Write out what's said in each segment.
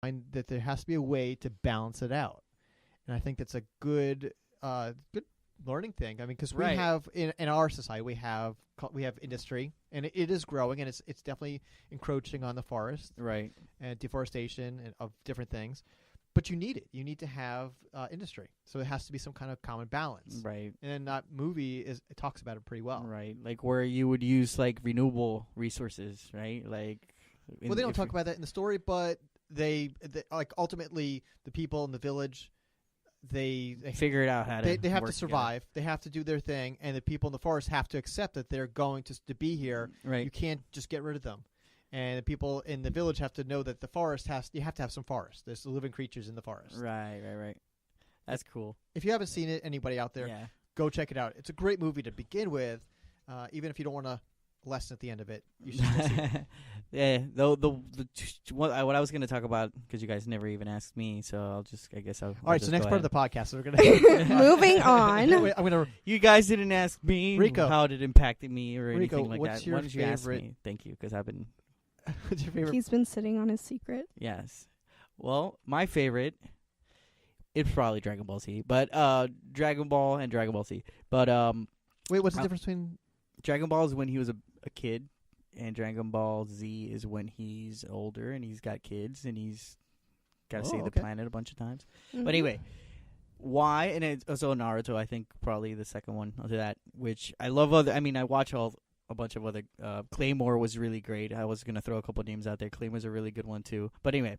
find that there has to be a way to balance it out, and I think that's a good learning thing. I mean, because we have in our society we have industry, and it is growing, and it's definitely encroaching on the forest, right, and deforestation and of different things. But you need it. You need to have industry, so it has to be some kind of common balance, right? And that movie it talks about it pretty well, right? Like where you would use like renewable resources, right? Like, well, they don't talk about that in the story, but they like ultimately the people in the village. They figure it out how to. They have to survive. They have to do their thing, and the people in the forest have to accept that they're going to be here. Right. You can't just get rid of them, and the people in the village have to know that the forest you have to have some forest. There's living creatures in the forest. Right. That's cool. If you haven't seen it, anybody out there, go check it out. It's a great movie to begin with, even if you don't want to lesson at the end of it. You should still see it. Yeah, what I was going to talk about, because you guys never even asked me, so I'll guess I'll. All right, so next part of the podcast, we're going to moving on. Wait, I'm going to. You guys didn't ask me, Rico, how it impacted me or Rico, anything like what's that. Your Why did you favorite? ask me? Thank you, because I've been. What's your favorite? He's been sitting on his secret. Yes. Well, my favorite. It's probably Dragon Ball Z, but Dragon Ball and Dragon Ball Z. But wait, what's the difference between Dragon Ball is when he was a kid, and Dragon Ball Z is when he's older and he's got kids and he's got to save the planet a bunch of times. Mm-hmm. But anyway, why? And it's also Naruto, I think, probably the second one after that, which I love. I watch a bunch of other. Claymore was really great. I was going to throw a couple names out there. Claymore's a really good one, too. But anyway,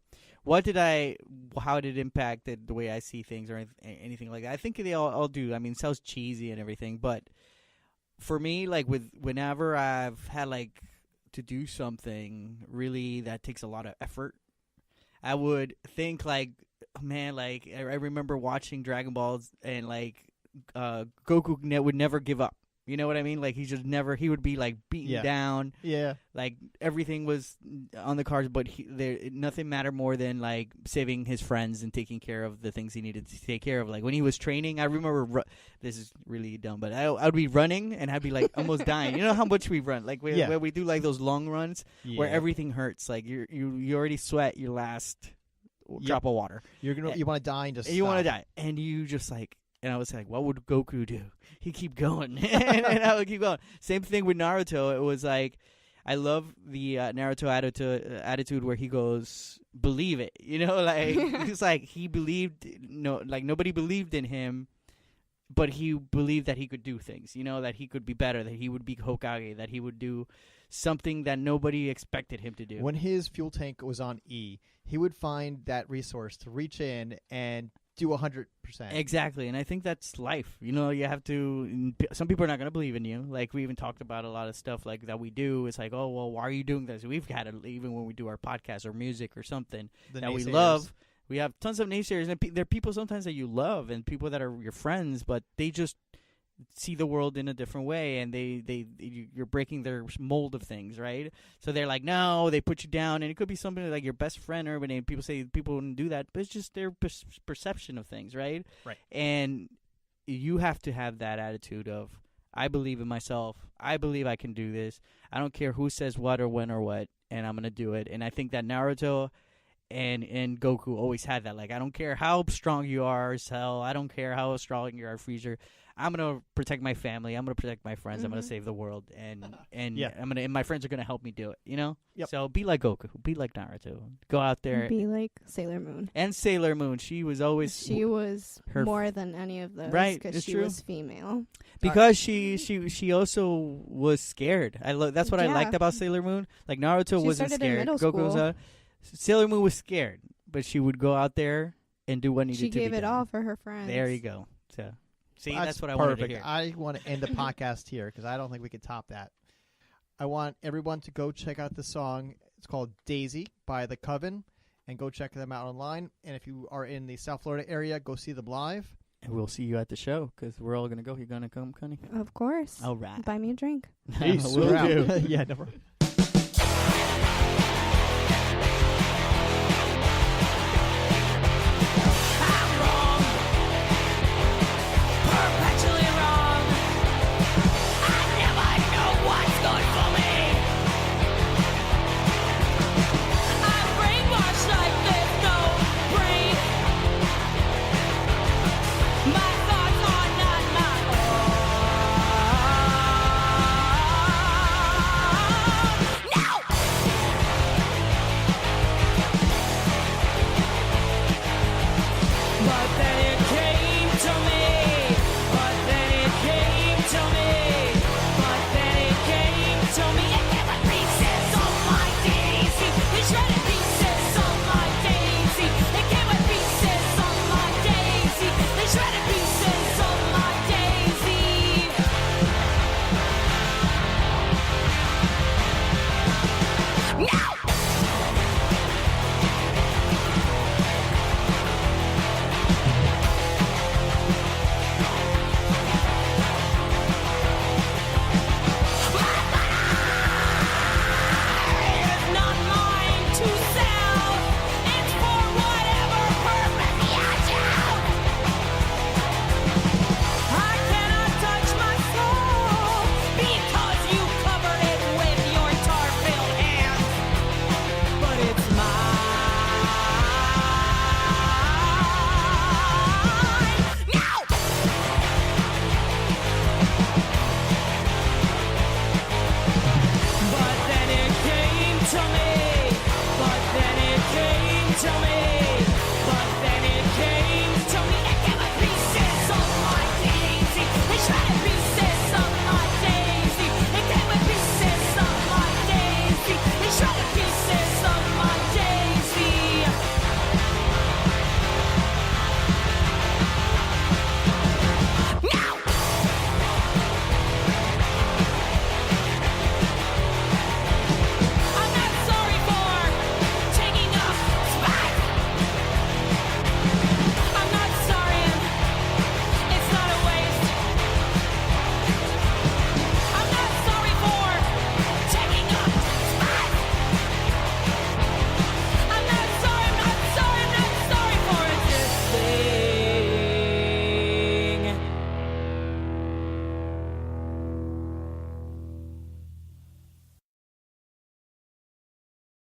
how did it impact the way I see things or anything like that? I think they all do. I mean, it sounds cheesy and everything, but for me, like whenever I've had like to do something really that takes a lot of effort, I would think like, man, like I remember watching Dragon Balls and like Goku would never give up. You know what I mean? Like he would be like beaten down. Yeah. Like everything was on the cards, but nothing mattered more than like saving his friends and taking care of the things he needed to take care of. Like when he was training, I remember this is really dumb, but I'd be running and I'd be like almost dying. You know how much we run? Like where we do like those long runs where everything hurts. Like you already sweat your last drop of water. You want to die and just you want to die, and you just like. And I was like, what would Goku do? He'd keep going. and I would keep going. Same thing with Naruto. It was like, I love the Naruto attitude where he goes, believe it. You know, like, it's like he believed, like nobody believed in him, but he believed that he could do things, you know, that he could be better, that he would be Hokage, that he would do something that nobody expected him to do. When his fuel tank was on E, he would find that resource to reach in and do 100%. Exactly, and I think that's life. You know, you have to. Some people are not going to believe in you. Like we even talked about a lot of stuff like that we do. It's like, oh well, why are you doing this? We've had it even when we do our podcast or music or something that we love. We have tons of naysayers, and there are people sometimes that you love and people that are your friends, but they just see the world in a different way, and you're breaking their mold of things, right? So they're like, no, they put you down, and it could be something like your best friend or whatever. People say people wouldn't do that, but it's just their perception of things, right? Right. And you have to have that attitude of, I believe in myself. I believe I can do this. I don't care who says what or when or what, and I'm gonna do it. And I think that Naruto and Goku always had that. Like, I don't care how strong you are, Cell. I don't care how strong you are, Freezer. I'm gonna protect my family. I'm gonna protect my friends. I'm gonna save the world, and and my friends are gonna help me do it. You know. Yep. So be like Goku. Be like Naruto. Go out there. Be like Sailor Moon. And Sailor Moon. She was always. She was more than any of those. Right. Because she was female. Because she also was scared. That's what I liked about Sailor Moon. Like Naruto wasn't scared. Goku was Sailor Moon was scared, but she would go out there and do what needed to be done. She gave it all for her friends. There you go. So. See, that's what I perfect. wanted to hear. I want to end the podcast here because I don't think we can top that. I want everyone to go check out the song. It's called Daisy by the Coven, and go check them out online. And if you are in the South Florida area, go see them live. And we'll see you at the show because we're all going to go. You're going to come, Connie? Of course. All right. Buy me a drink. Peace. We'll do. Yeah, never. Brainwashed like this, no tell me